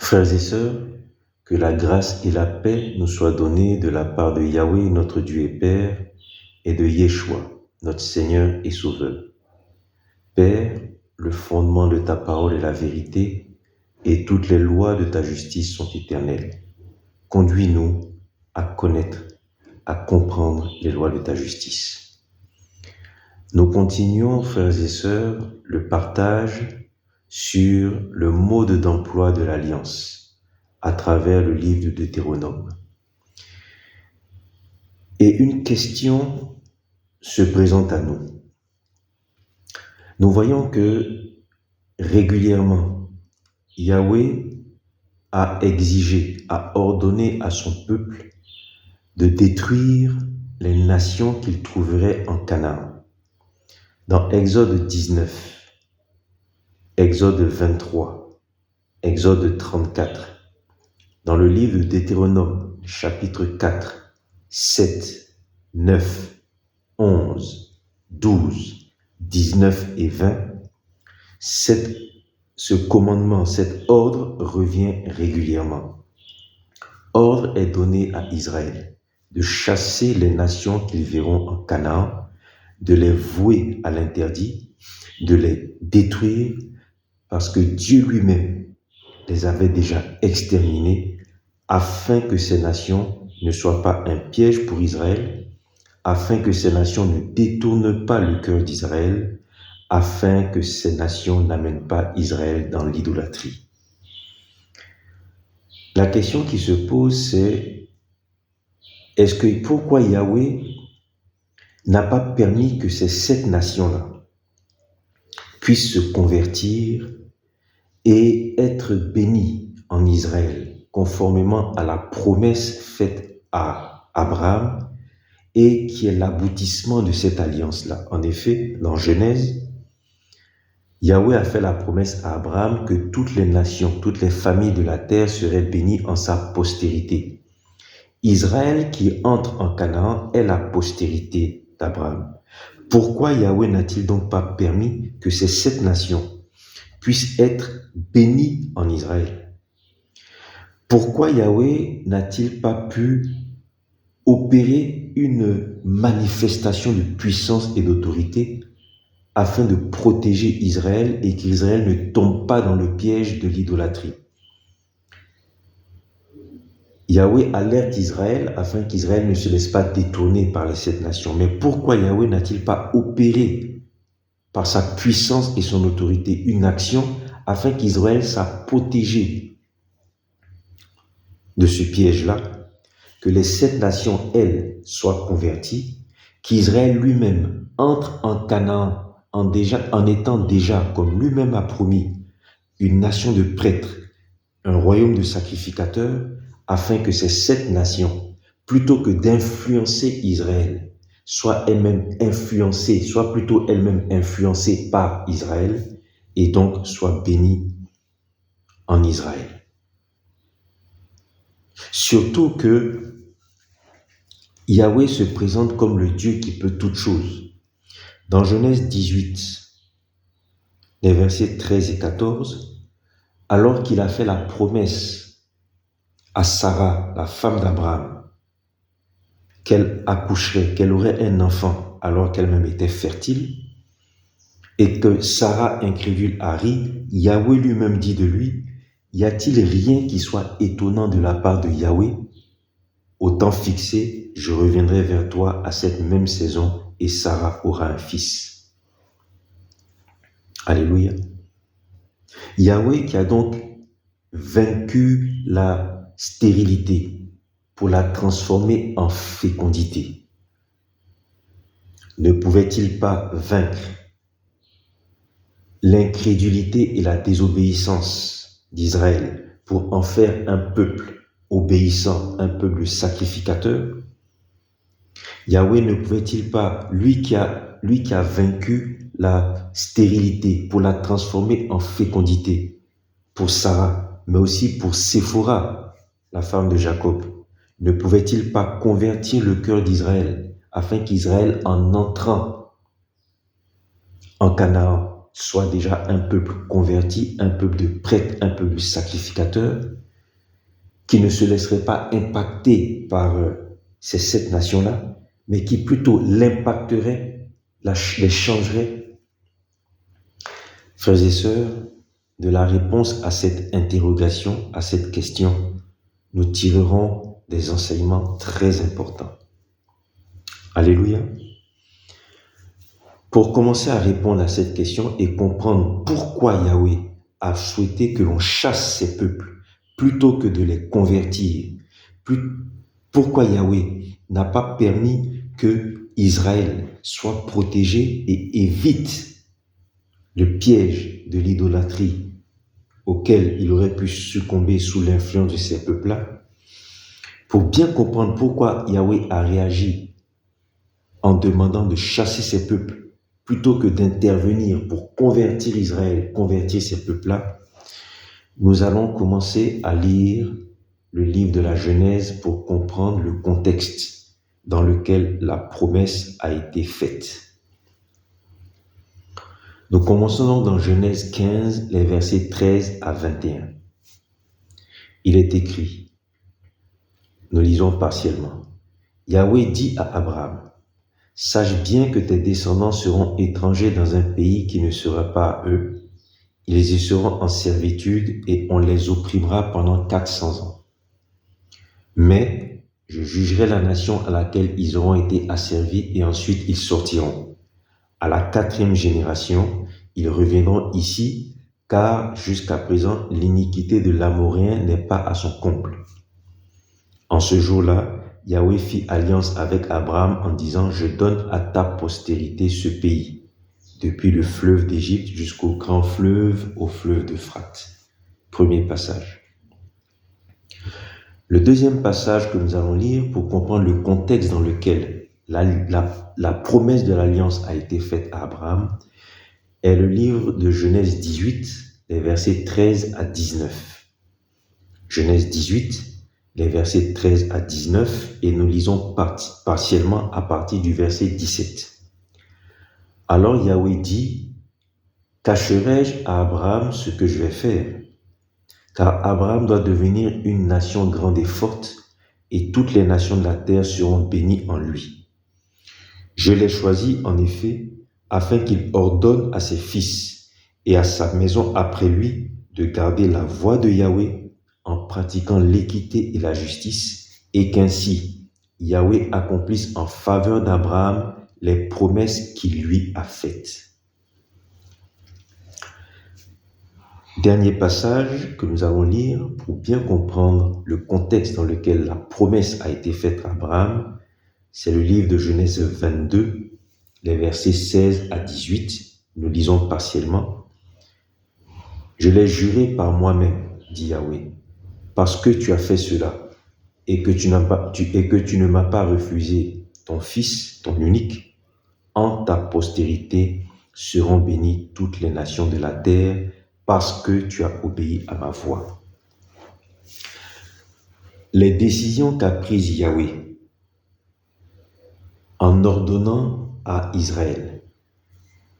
Frères et sœurs, que la grâce et la paix nous soient données de la part de Yahweh, notre Dieu et Père, et de Yeshua, notre Seigneur et Sauveur. Père, le fondement de ta parole est la vérité, et toutes les lois de ta justice sont éternelles. Conduis-nous à connaître, à comprendre les lois de ta justice. Nous continuons, frères et sœurs, le partage sur le mode d'emploi de l'Alliance à travers le livre de Deutéronome. Et une question se présente à nous. Nous voyons que régulièrement, Yahweh a exigé, a ordonné à son peuple de détruire les nations qu'il trouverait en Canaan. Dans Exode 19, Exode 23, Exode 34, dans le livre de Deutéronome, chapitre 4, 7, 9, 11, 12, 19 et 20, ce commandement, cet ordre revient régulièrement. Ordre est donné à Israël de chasser les nations qu'ils verront en Canaan, de les vouer à l'interdit, de les détruire, parce que Dieu lui-même les avait déjà exterminés afin que ces nations ne soient pas un piège pour Israël, afin que ces nations ne détournent pas le cœur d'Israël, afin que ces nations n'amènent pas Israël dans l'idolâtrie. La question qui se pose, c'est pourquoi Yahweh n'a pas permis que ces 7 nations-là puissent se convertir et être bénies en Israël, conformément à la promesse faite à Abraham et qui est l'aboutissement de cette alliance-là. En effet, dans Genèse, Yahweh a fait la promesse à Abraham que toutes les nations, toutes les familles de la terre seraient bénies en sa postérité. Israël qui entre en Canaan est la postérité d'Abraham. Pourquoi Yahweh n'a-t-il donc pas permis que ces 7 nations puissent être bénies en Israël? Pourquoi Yahweh n'a-t-il pas pu opérer une manifestation de puissance et d'autorité afin de protéger Israël et qu'Israël ne tombe pas dans le piège de l'idolâtrie? Yahweh alerte Israël afin qu'Israël ne se laisse pas détourner par les 7 nations. Mais pourquoi Yahweh n'a-t-il pas opéré par sa puissance et son autorité une action afin qu'Israël soit protégé de ce piège-là, que les 7 nations, elles, soient converties, qu'Israël lui-même entre en Canaan en étant déjà, comme lui-même a promis, une nation de prêtres, un royaume de sacrificateurs, afin que ces 7 nations, plutôt que d'influencer Israël, soient plutôt elles-mêmes influencées par Israël, et donc soient bénies en Israël. Surtout que Yahweh se présente comme le Dieu qui peut toutes choses. Dans Genèse 18, les versets 13 et 14, alors qu'il a fait la promesse à Sarah, la femme d'Abraham, qu'elle accoucherait, qu'elle aurait un enfant alors qu'elle-même était fertile, et que Sarah, incrédule, a ri, Yahweh lui-même dit de lui, « Y a-t-il rien qui soit étonnant de la part de Yahweh? Au temps fixé, je reviendrai vers toi à cette même saison et Sarah aura un fils. » Alléluia. Yahweh qui a donc vaincu la stérilité pour la transformer en fécondité. Ne pouvait-il pas vaincre l'incrédulité et la désobéissance d'Israël pour en faire un peuple obéissant, un peuple sacrificateur? Yahweh ne pouvait-il pas, lui qui a vaincu la stérilité pour la transformer en fécondité pour Sarah, mais aussi pour Séphora, la femme de Jacob, ne pouvait-il pas convertir le cœur d'Israël afin qu'Israël, en entrant en Canaan, soit déjà un peuple converti, un peuple de prêtres, un peuple de sacrificateurs, qui ne se laisserait pas impacter par ces 7 nations-là, mais qui plutôt l'impacterait, les changerait. Frères et sœurs, de la réponse à cette interrogation, à cette question, nous tirerons des enseignements très importants. Alléluia. Pour commencer à répondre à cette question et comprendre pourquoi Yahweh a souhaité que l'on chasse ces peuples plutôt que de les convertir, pourquoi Yahweh n'a pas permis que Israël soit protégé et évite le piège de l'idolâtrie auquel il aurait pu succomber sous l'influence de ces peuples-là, pour bien comprendre pourquoi Yahweh a réagi en demandant de chasser ces peuples plutôt que d'intervenir pour convertir Israël, convertir ces peuples-là, nous allons commencer à lire le livre de la Genèse pour comprendre le contexte dans lequel la promesse a été faite. Nous commençons donc dans Genèse 15, les versets 13 à 21. Il est écrit, nous lisons partiellement. Yahweh dit à Abraham, « Sache bien que tes descendants seront étrangers dans un pays qui ne sera pas à eux. Ils y seront en servitude et on les opprimera pendant 400 ans. Mais je jugerai la nation à laquelle ils auront été asservis et ensuite ils sortiront. À la 4e génération, ils reviendront ici, car jusqu'à présent, l'iniquité de l'Amoréen n'est pas à son comble. » En ce jour-là, Yahweh fit alliance avec Abraham en disant « Je donne à ta postérité ce pays, depuis le fleuve d'Égypte jusqu'au grand fleuve, au fleuve d'Euphrate. » Premier passage. Le deuxième passage que nous allons lire pour comprendre le contexte dans lequel la promesse de l'alliance a été faite à Abraham est le livre de Genèse 18, les versets 13 à 19. Genèse 18, les versets 13 à 19, et nous lisons partiellement à partir du verset 17. Alors Yahweh dit, « Cacherai-je à Abraham ce que je vais faire ? Car Abraham doit devenir une nation grande et forte, et toutes les nations de la terre seront bénies en lui. Je l'ai choisi en effet, afin qu'il ordonne à ses fils et à sa maison après lui de garder la voie de Yahweh en pratiquant l'équité et la justice, et qu'ainsi Yahweh accomplisse en faveur d'Abraham les promesses qu'il lui a faites. » Dernier passage que nous allons lire pour bien comprendre le contexte dans lequel la promesse a été faite à Abraham, c'est le livre de Genèse 22, les versets 16 à 18. Nous lisons partiellement. « Je l'ai juré par moi-même, dit Yahweh, parce que tu as fait cela et que tu ne m'as pas refusé ton fils, ton unique, en ta postérité seront bénies toutes les nations de la terre, parce que tu as obéi à ma voix. » Les décisions qu'a prises Yahweh en ordonnant à Israël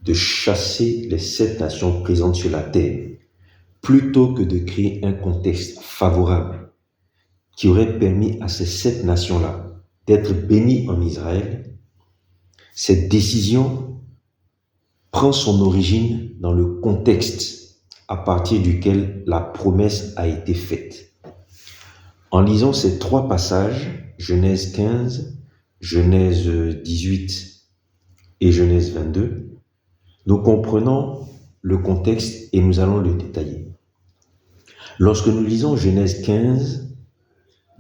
de chasser les 7 nations présentes sur la terre, plutôt que de créer un contexte favorable qui aurait permis à ces 7 nations-là d'être bénies en Israël, cette décision prend son origine dans le contexte à partir duquel la promesse a été faite. En lisant ces 3 passages, Genèse 15, Genèse 18 et Genèse 22, nous comprenons le contexte et nous allons le détailler. Lorsque nous lisons Genèse 15,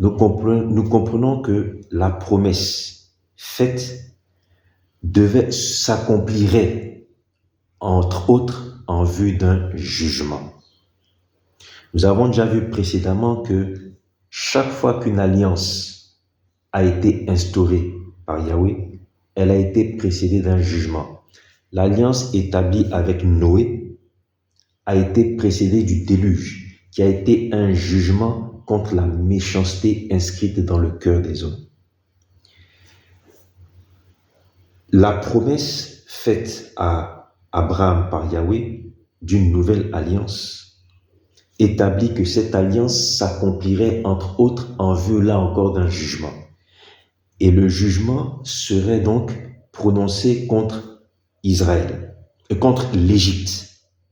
nous comprenons que la promesse faite s'accomplirait, entre autres, en vue d'un jugement. Nous avons déjà vu précédemment que chaque fois qu'une alliance a été instaurée par Yahweh, elle a été précédée d'un jugement. L'alliance établie avec Noé a été précédée du déluge, qui a été un jugement contre la méchanceté inscrite dans le cœur des hommes. La promesse faite à Abraham par Yahweh d'une nouvelle alliance, établit que cette alliance s'accomplirait entre autres en vue là encore d'un jugement. Et le jugement serait donc prononcé contre Israël, contre l'Égypte,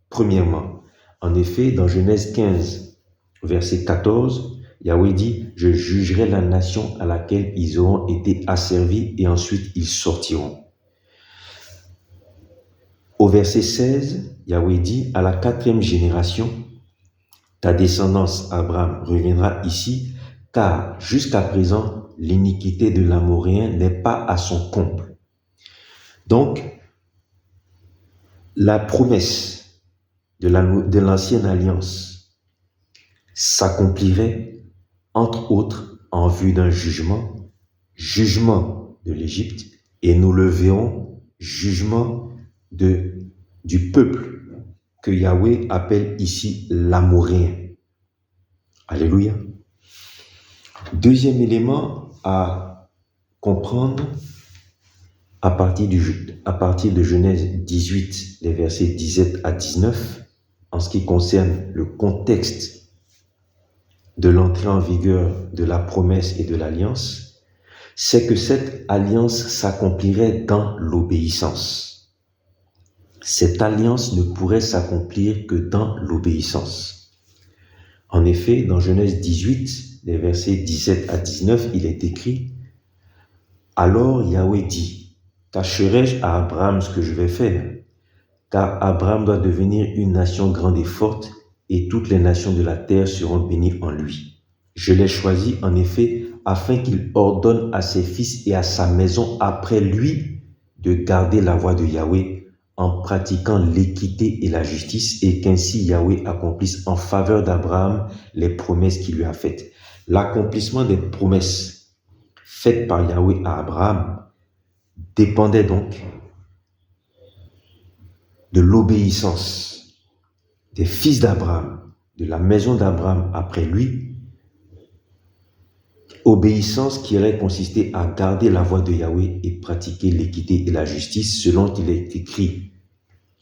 premièrement. En effet, dans Genèse 15, verset 14, Yahweh dit « Je jugerai la nation à laquelle ils auront été asservis et ensuite ils sortiront. » Au verset 16, Yahweh dit « À la 4e génération, ta descendance, Abraham, reviendra ici, car jusqu'à présent, l'iniquité de l'Amoréen n'est pas à son comble. » Donc, la promesse de l'ancienne alliance s'accomplirait, entre autres, en vue d'un jugement de l'Égypte, et nous le verrons, jugement du peuple que Yahweh appelle ici l'Amoréen. Alléluia. Deuxième élément à comprendre à partir de Genèse 18, les versets 17 à 19, en ce qui concerne le contexte de l'entrée en vigueur de la promesse et de l'alliance, c'est que cette alliance s'accomplirait dans l'obéissance. Cette alliance ne pourrait s'accomplir que dans l'obéissance. En effet, dans Genèse 18, les versets 17 à 19, il est écrit « Alors Yahweh dit, cacherai-je à Abraham ce que je vais faire? Car Abraham doit devenir une nation grande et forte, et toutes les nations de la terre seront bénies en lui. Je l'ai choisi en effet afin qu'il ordonne à ses fils et à sa maison après lui de garder la voie de Yahweh en pratiquant l'équité et la justice, et qu'ainsi Yahweh accomplisse en faveur d'Abraham les promesses qu'il lui a faites. » L'accomplissement des promesses faites par Yahweh à Abraham dépendait donc de l'obéissance des fils d'Abraham, de la maison d'Abraham après lui, obéissance qui aurait consisté à garder la voie de Yahweh et pratiquer l'équité et la justice, selon qu'il est écrit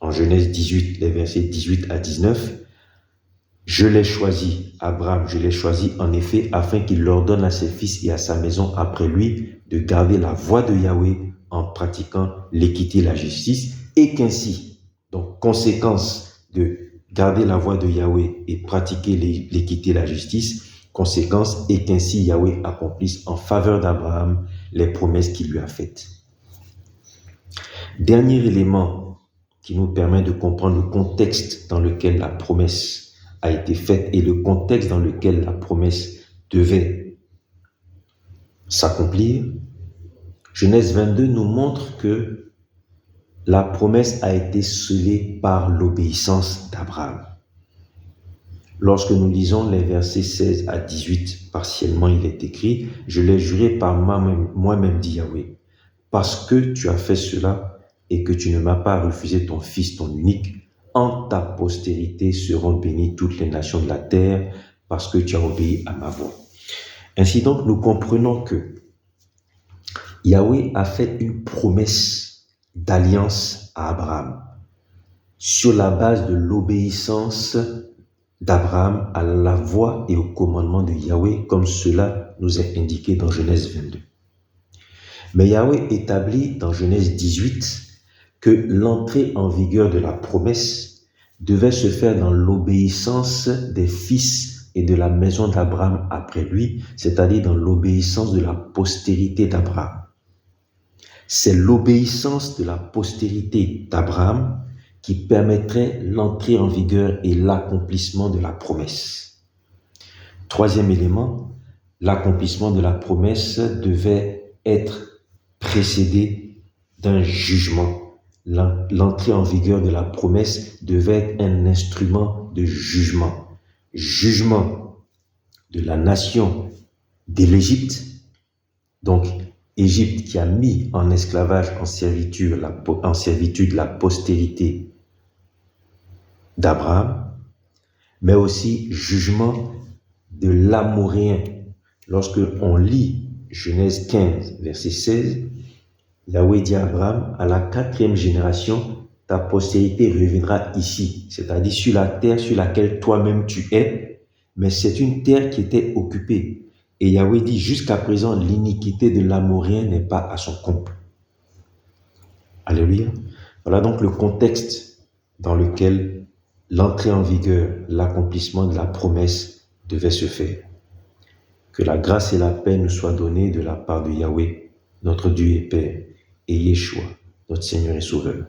en Genèse 18, les versets 18 à 19. « Je l'ai choisi, Abraham, je l'ai choisi en effet afin qu'il ordonne à ses fils et à sa maison après lui de garder la voie de Yahweh en pratiquant l'équité et la justice, et qu'ainsi, donc conséquence de garder la voie de Yahweh et pratiquer l'équité et la justice, conséquence est qu'ainsi Yahweh accomplisse en faveur d'Abraham les promesses qu'il lui a faites. » Dernier élément qui nous permet de comprendre le contexte dans lequel la promesse a été faite et le contexte dans lequel la promesse devait s'accomplir. Genèse 22 nous montre que la promesse a été scellée par l'obéissance d'Abraham. Lorsque nous lisons les versets 16 à 18, partiellement il est écrit « Je l'ai juré par moi-même, dit Yahweh, parce que tu as fait cela et que tu ne m'as pas refusé ton fils, ton unique, en ta postérité seront bénies toutes les nations de la terre, parce que tu as obéi à ma voix. » Ainsi donc, nous comprenons que Yahweh a fait une promesse d'alliance à Abraham sur la base de l'obéissance d'Abraham à la voix et au commandement de Yahweh, comme cela nous est indiqué dans Genèse 22. Mais Yahweh établit dans Genèse 18 que l'entrée en vigueur de la promesse devait se faire dans l'obéissance des fils et de la maison d'Abraham après lui, c'est-à-dire dans l'obéissance de la postérité d'Abraham. C'est l'obéissance de la postérité d'Abraham qui permettrait l'entrée en vigueur et l'accomplissement de la promesse. Troisième élément, l'accomplissement de la promesse devait être précédé d'un jugement. L'entrée en vigueur de la promesse devait être un instrument de jugement. Jugement de la nation de l'Égypte, donc Égypte qui a mis en esclavage, en servitude la postérité d'Abraham, mais aussi jugement de l'Amoréen. Lorsque on lit Genèse 15, verset 16, Yahweh dit à Abraham, à la 4e génération, ta postérité reviendra ici, c'est-à-dire sur la terre sur laquelle toi-même tu es, mais c'est une terre qui était occupée. Et Yahweh dit, jusqu'à présent, l'iniquité de l'Amorien n'est pas à son comble. Alléluia. Voilà donc le contexte dans lequel l'entrée en vigueur, l'accomplissement de la promesse devait se faire. Que la grâce et la paix nous soient données de la part de Yahweh, notre Dieu et Père, et Yeshua, notre Seigneur et Sauveur.